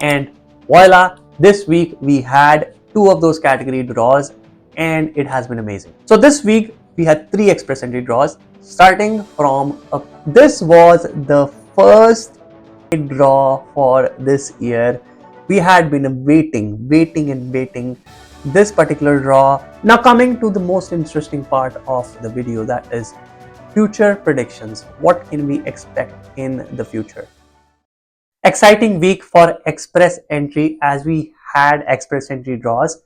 And voila, this week we had two of those category draws and it has been amazing. So this week we had three express entry draws starting from this was the first draw for this year. We had been waiting this particular draw. Now coming to the most interesting part of the video, that is future predictions. What can we expect in the future? Exciting week for express entry as we had express entry draws,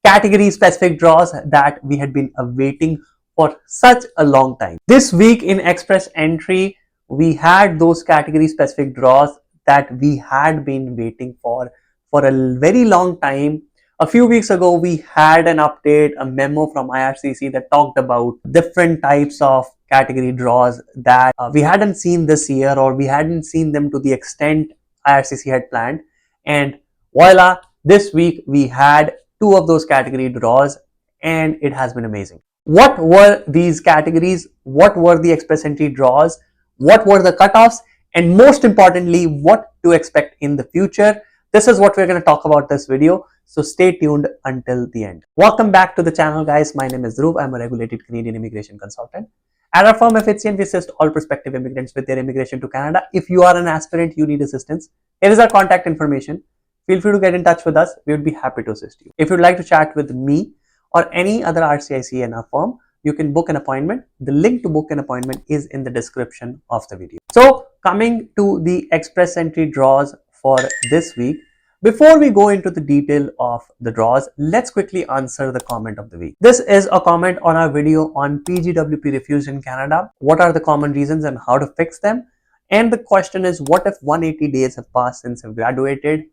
category specific draws that we had been awaiting for such a long time. This week in express entry, we had those category specific draws that we had been waiting for a very long time. A few weeks ago, we had an update, a memo from IRCC that talked about different types of category draws that we hadn't seen this year, or we hadn't seen them to the extent IRCC had planned. And voila, this week we had two of those category draws and it has been amazing. What were these categories? What were the express entry draws? What were the cutoffs? And most importantly, what to expect in the future? This is what we're going to talk about this video. So stay tuned until the end. Welcome back to the channel, guys. My name is Dhruv. I'm a regulated Canadian immigration consultant. At our firm FHCN, we assist all prospective immigrants with their immigration to Canada. If you are an aspirant, you need assistance, here is our contact information. Feel free to get in touch with us. We would be happy to assist you. If you'd like to chat with me or any other RCIC in our firm, you can book an appointment. The link to book an appointment is in the description of the video. So coming to the express entry draws for this week, before we go into the detail of the draws, let's quickly answer the comment of the week. This is a comment on our video on PGWP refuse in Canada. What are the common reasons and how to fix them? And the question is, what if 180 days have passed since I've graduated?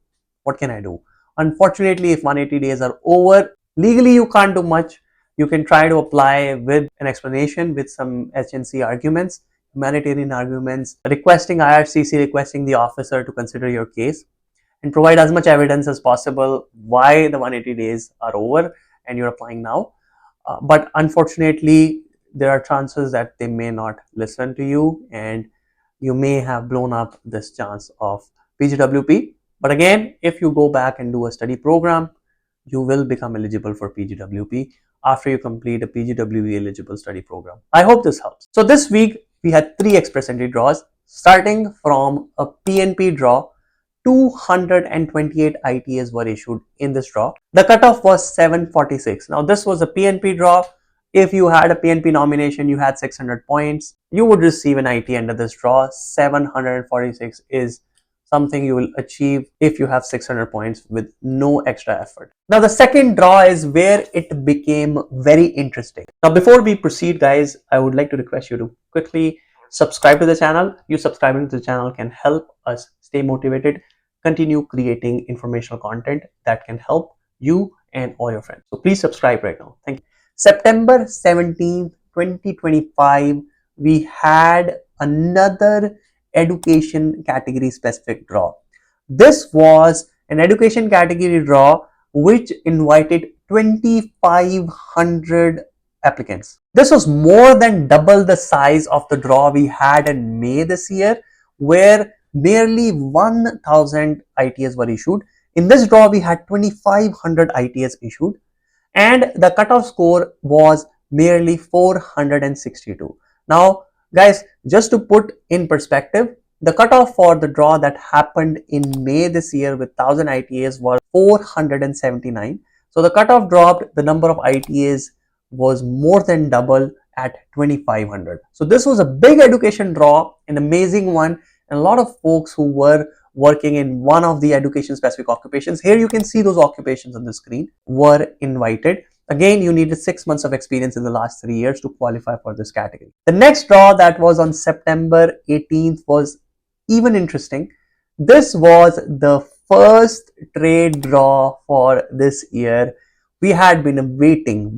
What can I do? Unfortunately, if 180 days are over, legally you can't do much. You can try to apply with an explanation, with some HNC arguments, humanitarian arguments, requesting IRCC, requesting the officer to consider your case, and provide as much evidence as possible why the 180 days are over and you're applying now. But unfortunately, there are chances that they may not listen to you and you may have blown up this chance of PGWP. But again, if you go back and do a study program, you will become eligible for PGWP after you complete a PGWP eligible study program. I hope this helps. So this week, we had three express entry draws starting from a PNP draw. 228 ITAs were issued in this draw. The cutoff was 746. Now this was a PNP draw. If you had a PNP nomination, you had 600 points, you would receive an IT under this draw. 746 is something you will achieve if you have 600 points with no extra effort. Now the second draw is where it became very interesting. Now before we proceed, guys, I would like to request you to quickly subscribe to the channel. You subscribing to the channel can help us stay motivated, continue creating informational content that can help you and all your friends. So please subscribe right now. Thank you. September 17th, 2025, we had another education category specific draw. This was an education category draw which invited 2,500 applicants. This was more than double the size of the draw we had in May this year, where nearly 1,000 ITAs were issued. In this draw, we had 2,500 ITAs issued, and the cutoff score was merely 462. Now, guys, just to put in perspective, the cutoff for the draw that happened in May this year with 1,000 ITAs was 479. So the cutoff dropped, the number of ITAs was more than double at 2,500. So this was a big education draw, an amazing one, and a lot of folks who were working in one of the education specific occupations, here you can see those occupations on the screen, were invited. Again, you needed 6 months of experience in the last 3 years to qualify for this category. The next draw that was on September 18th was even interesting. This was the first trade draw for this year. We had been waiting.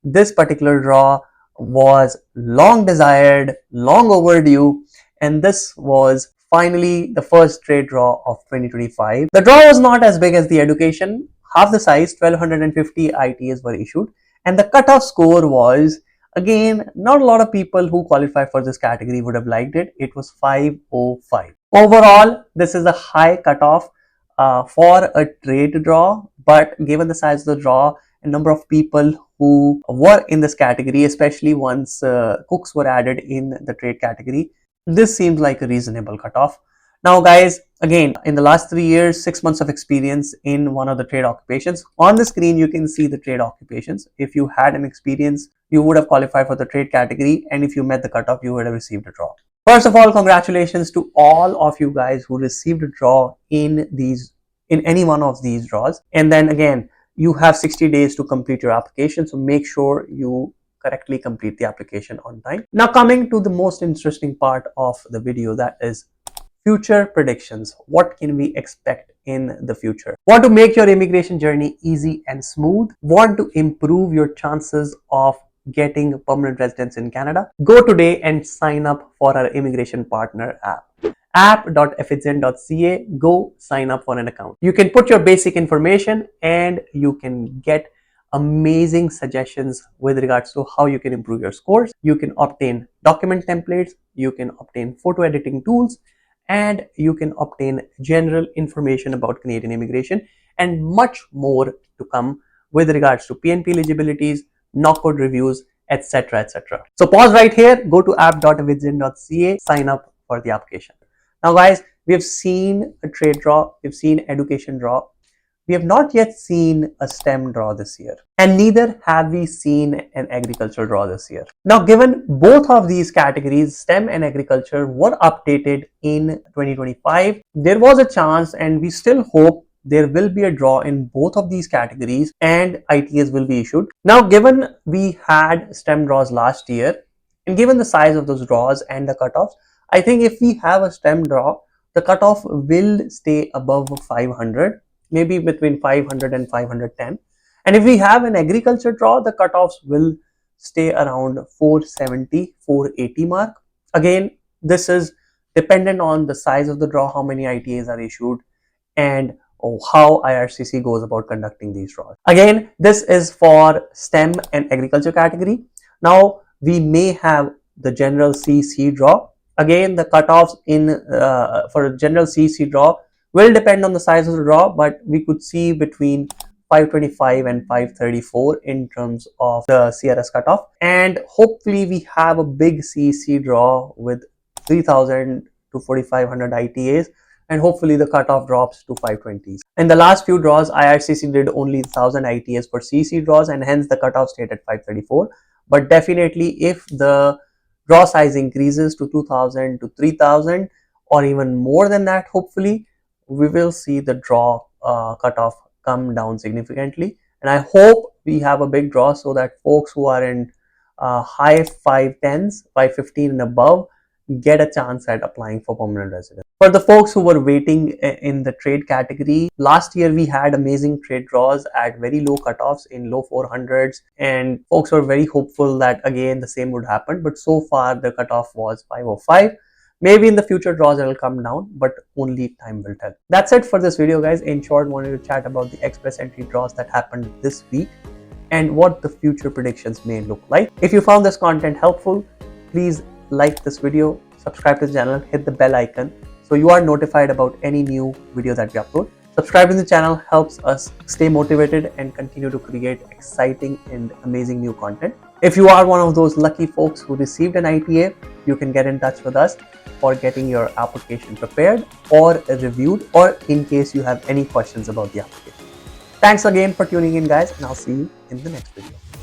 This particular draw was long desired, long overdue, and this was finally the first trade draw of 2025. The draw was not as big as the education, half the size, 1,250 ITAs were issued, and the cutoff score was, again, not a lot of people who qualify for this category would have liked it. It was 505. Overall, this is a high cutoff for a trade draw, but given the size of the draw and number of people who were in this category, especially once cooks were added in the trade category, this seems like a reasonable cutoff. Now guys, again, in the last 3 years, 6 months of experience in one of the trade occupations. On the screen, you can see the trade occupations. If you had an experience, you would have qualified for the trade category, and if you met the cutoff, you would have received a draw. First of all, congratulations to all of you guys who received a draw in any one of these draws. And then again, you have 60 days to complete your application, so make sure you correctly complete the application on time. Now coming to the most interesting part of the video, that is future predictions. What can we expect in the future? Want to make your immigration journey easy and smooth? Want to improve your chances of getting permanent residence in Canada? Go today and sign up for our immigration partner app. app.efficient.ca. Go sign up for an account. You can put your basic information and you can get amazing suggestions with regards to how you can improve your scores. You can obtain document templates, you can obtain photo editing tools, and you can obtain general information about Canadian immigration and much more to come with regards to PNP eligibilities, knockcode reviews, etc. etc. So pause right here, go to app.efficient.ca, sign up for the application. Now guys, we have seen a trade draw, we've seen education draw. We have not yet seen a STEM draw this year, and neither have we seen an agriculture draw this year. Now, given both of these categories, STEM and agriculture, were updated in 2025, there was a chance, and we still hope there will be a draw in both of these categories and ITAs will be issued. Now, given we had STEM draws last year, and given the size of those draws and the cutoffs, I think if we have a STEM draw, the cutoff will stay above 500. Maybe between 500 and 510. And if we have an agriculture draw, the cutoffs will stay around 470, 480 mark. Again, this is dependent on the size of the draw, how many ITAs are issued, and how IRCC goes about conducting these draws. Again, this is for STEM and agriculture category. Now, we may have the general CC draw. Again, the cutoffs for a general CC draw will depend on the size of the draw, but we could see between 525 and 534 in terms of the CRS cutoff. And hopefully we have a big CEC draw with 3000 to 4500 ITAs, and hopefully the cutoff drops to 520s. In the last few draws, IRCC did only 1000 ITAs for CEC draws, and hence the cutoff stayed at 534. But definitely if the draw size increases to 2000 to 3000 or even more than that, hopefully we will see the draw cutoff come down significantly. And I hope we have a big draw so that folks who are in high 510s, 515 and above get a chance at applying for permanent residence. For the folks who were waiting in the trade category, last year we had amazing trade draws at very low cutoffs in low 400s, and folks were very hopeful that again the same would happen, but so far the cutoff was 505. Maybe in the future draws it will come down, but only time will tell. That's it for this video, guys. In short, wanted to chat about the express entry draws that happened this week and what the future predictions may look like. If you found this content helpful, please like this video, subscribe to the channel, hit the bell icon so you are notified about any new video that we upload. Subscribing to the channel helps us stay motivated and continue to create exciting and amazing new content. If you are one of those lucky folks who received an ITA, you can get in touch with us for getting your application prepared or reviewed, or in case you have any questions about the application. Thanks again for tuning in, guys, and I'll see you in the next video.